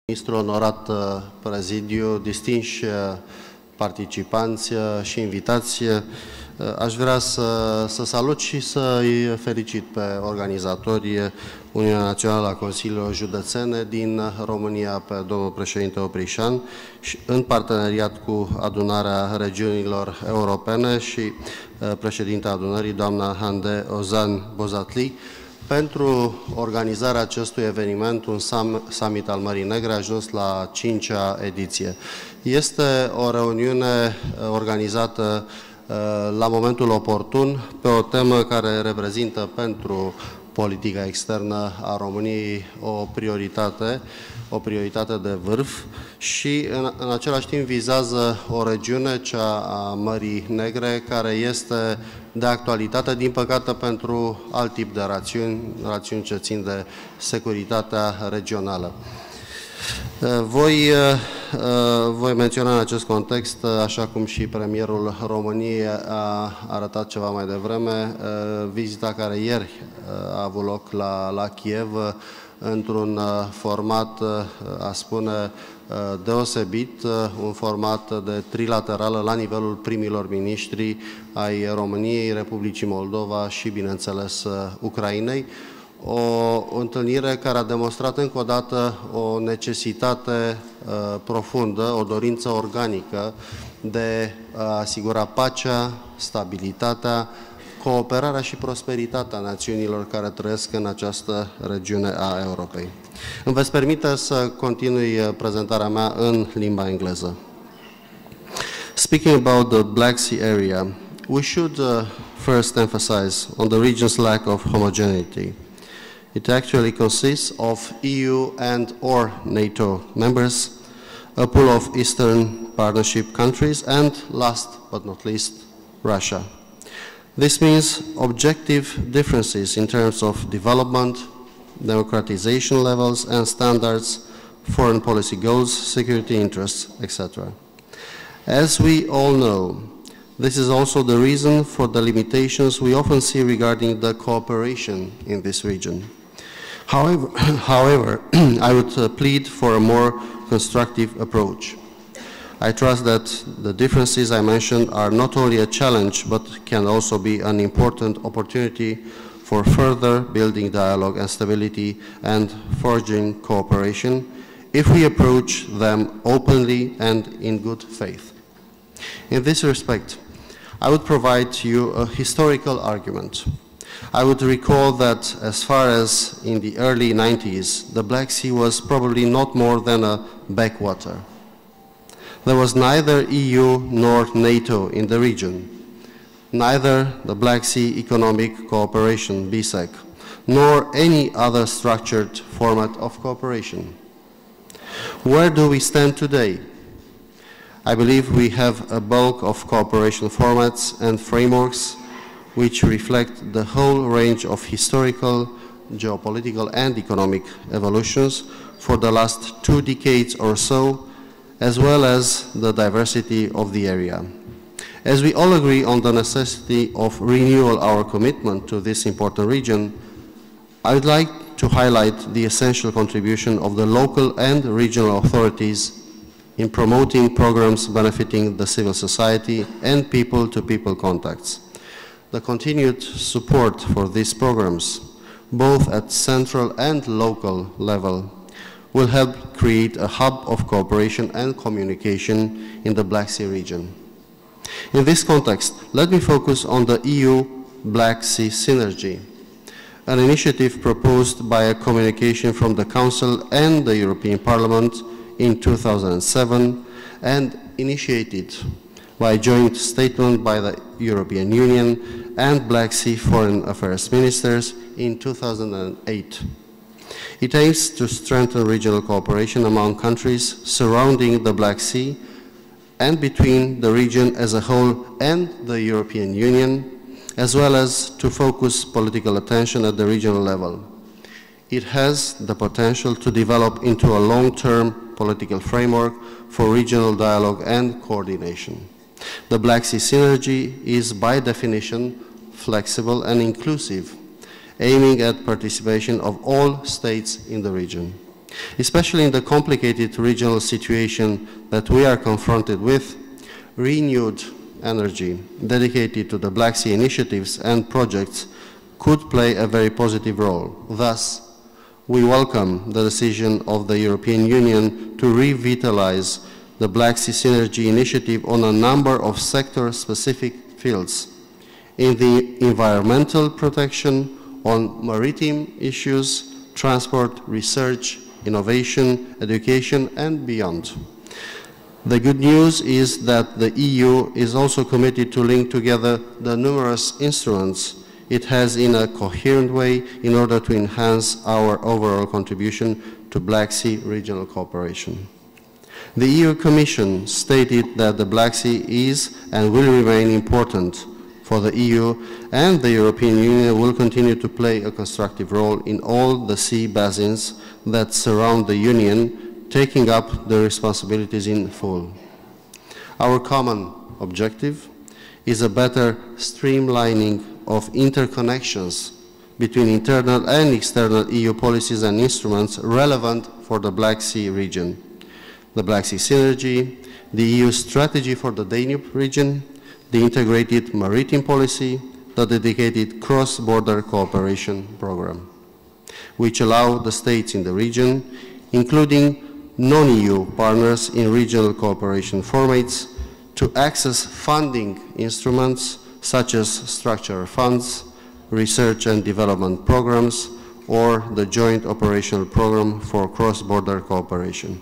Ministru, onorat prezidiu, distinși participanți și invitați, aș vrea să salut și să-i felicit pe organizatorii Uniunea Națională a Consiliilor Județene din România, pe domnul președinte Oprișan, și în parteneriat cu Adunarea Regiunilor Europene și președinta adunării, doamna Hande Ozan Bozatli, pentru organizarea acestui eveniment, un summit al Mării Negre, a ajuns la 5-a ediție. Este o reuniune organizată la momentul oportun, pe o temă care reprezintă pentru politica externă a României o prioritate de vârf și în același timp vizează o regiune, cea a Mării Negre, care este de actualitate, din păcate, pentru alt tip de rațiuni ce țin de securitatea regională. Voi menționa în acest context, așa cum și premierul României a arătat ceva mai devreme, vizita care ieri a avut loc la Kiev, într-un format, a spune, deosebit, un format de trilaterală la nivelul primilor miniștri ai României, Republicii Moldova și, bineînțeles, Ucrainei. O întâlnire care a demonstrat încă o dată o necesitate profundă, o dorință organică de a asigura pacea, stabilitatea, cooperarea și prosperitatea națiunilor care trăiesc în această regiune a Europei. Îmi veți permite să continui prezentarea mea în limba engleză. Speaking about the Black Sea area, we should first emphasize on the region's lack of homogeneity. It actually consists of EU and/or NATO members, a pool of Eastern Partnership countries, and last but not least, Russia. This means objective differences in terms of development, democratization levels and standards, foreign policy goals, security interests, etc. As we all know, this is also the reason for the limitations we often see regarding the cooperation in this region. However, I would plead for a more constructive approach. I trust that the differences I mentioned are not only a challenge, but can also be an important opportunity for further building dialogue and stability and forging cooperation if we approach them openly and in good faith. In this respect, I would provide you a historical argument. I would recall that as far as in the early 90s, the Black Sea was probably not more than a backwater. There was neither EU nor NATO in the region, neither the Black Sea Economic Cooperation, BSEC, nor any other structured format of cooperation. Where do we stand today? I believe we have a bulk of cooperation formats and frameworks which reflect the whole range of historical, geopolitical and economic evolutions for the last 2 decades or so, as well as the diversity of the area. As we all agree on the necessity of renewal our commitment to this important region, I would like to highlight the essential contribution of the local and regional authorities in promoting programs benefiting the civil society and people-to-people contacts. The continued support for these programs, both at central and local level, will help create a hub of cooperation and communication in the Black Sea region. In this context, let me focus on the EU Black Sea Synergy, an initiative proposed by a communication from the Council and the European Parliament in 2007 and initiated by a joint statement by the European Union and Black Sea Foreign Affairs Ministers in 2008. It aims to strengthen regional cooperation among countries surrounding the Black Sea and between the region as a whole and the European Union, as well as to focus political attention at the regional level. It has the potential to develop into a long-term political framework for regional dialogue and coordination. The Black Sea Synergy is by definition flexible and inclusive, aiming at participation of all states in the region. Especially in the complicated regional situation that we are confronted with, renewed energy dedicated to the Black Sea initiatives and projects could play a very positive role. Thus, we welcome the decision of the European Union to revitalize the Black Sea Synergy initiative on a number of sector-specific fields. In the environmental protection, on maritime issues, transport, research, innovation, education, and beyond. The good news is that the EU is also committed to link together the numerous instruments it has in a coherent way in order to enhance our overall contribution to Black Sea regional cooperation. The EU Commission stated that the Black Sea is and will remain important for the EU, and the European Union will continue to play a constructive role in all the sea basins that surround the Union, taking up the responsibilities in full. Our common objective is a better streamlining of interconnections between internal and external EU policies and instruments relevant for the Black Sea region. The Black Sea Synergy, the EU strategy for the Danube region, the integrated maritime policy, the dedicated cross-border cooperation program, which allow the states in the region, including non-EU partners in regional cooperation formats, to access funding instruments such as structural funds, research and development programs, or the Joint Operational Program for Cross-Border Cooperation.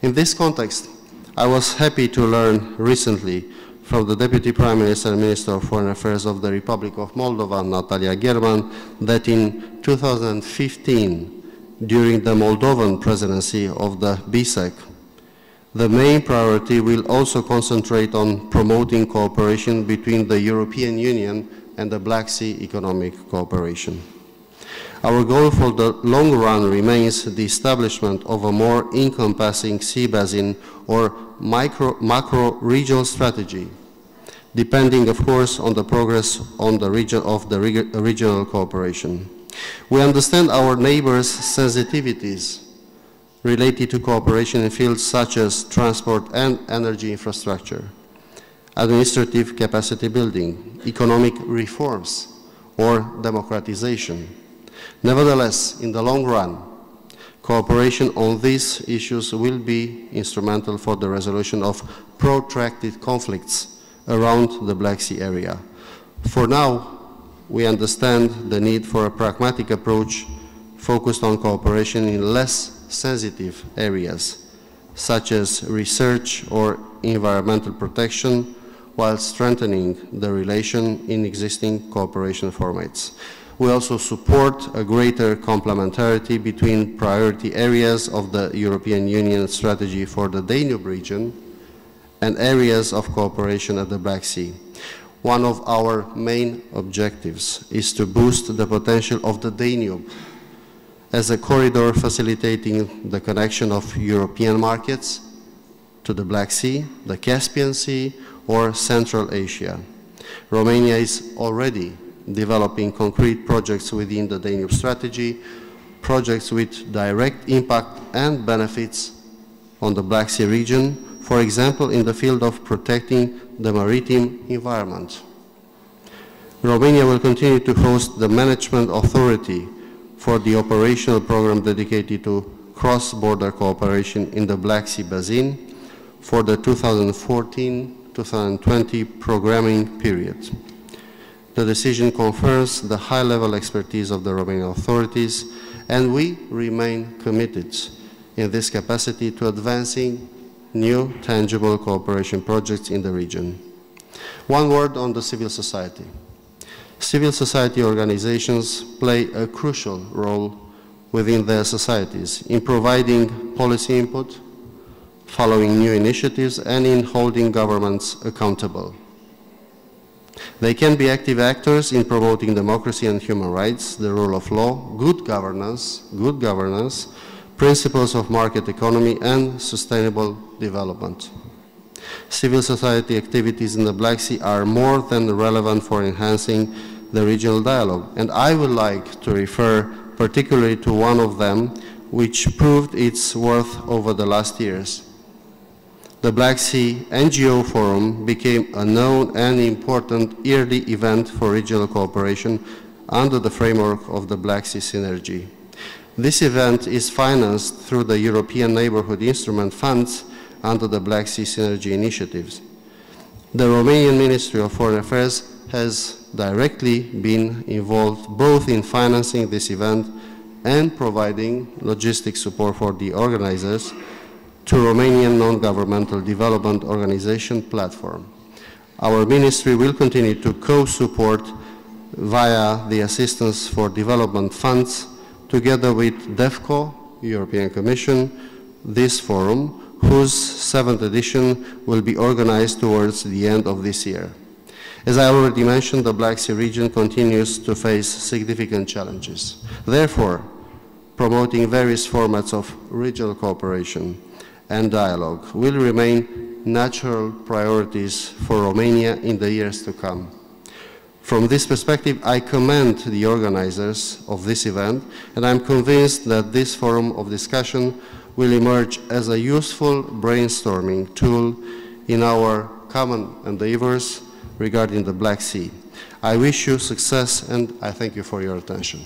In this context, I was happy to learn recently from the Deputy Prime Minister and Minister of Foreign Affairs of the Republic of Moldova, Natalia German, that in 2015, during the Moldovan presidency of the BSEC, the main priority will also concentrate on promoting cooperation between the European Union and the Black Sea economic cooperation. Our goal for the long run remains the establishment of a more encompassing sea basin or macro-regional strategy, depending, of course, on the progress on the regional cooperation. We understand our neighbors' sensitivities related to cooperation in fields such as transport and energy infrastructure, administrative capacity building, economic reforms, or democratization. Nevertheless, in the long run, cooperation on these issues will be instrumental for the resolution of protracted conflicts around the Black Sea area. For now, we understand the need for a pragmatic approach focused on cooperation in less sensitive areas, such as research or environmental protection, while strengthening the relation in existing cooperation formats. We also support a greater complementarity between priority areas of the European Union strategy for the Danube region and areas of cooperation at the Black Sea. One of our main objectives is to boost the potential of the Danube as a corridor facilitating the connection of European markets to the Black Sea, the Caspian Sea, or Central Asia. Romania is already developing concrete projects within the Danube strategy, projects with direct impact and benefits on the Black Sea region, for example, in the field of protecting the maritime environment. Romania will continue to host the management authority for the operational program dedicated to cross-border cooperation in the Black Sea Basin for the 2014-2020 programming period. The decision confirms the high-level expertise of the Romanian authorities, and we remain committed in this capacity to advancing new tangible cooperation projects in the region. One word on the civil society. Civil society organizations play a crucial role within their societies in providing policy input, following new initiatives, and in holding governments accountable. They can be active actors in promoting democracy and human rights, the rule of law, good governance, principles of market economy, and sustainable development. Civil society activities in the Black Sea are more than relevant for enhancing the regional dialogue, and I would like to refer particularly to one of them, which proved its worth over the last years. The Black Sea NGO Forum became a known and important yearly event for regional cooperation under the framework of the Black Sea Synergy. This event is financed through the European Neighbourhood Instrument funds under the Black Sea Synergy initiatives. The Romanian Ministry of Foreign Affairs has directly been involved both in financing this event and providing logistic support for the organizers to Romanian Non-Governmental Development Organization platform. Our ministry will continue to co-support via the Assistance for Development Funds together with DEFCO, European Commission, this forum, whose 7th edition will be organized towards the end of this year. As I already mentioned, the Black Sea region continues to face significant challenges. Therefore, promoting various formats of regional cooperation and dialogue will remain natural priorities for Romania in the years to come. From this perspective, I commend the organizers of this event, and I'm convinced that this forum of discussion will emerge as a useful brainstorming tool in our common endeavors regarding the Black Sea. I wish you success, and I thank you for your attention.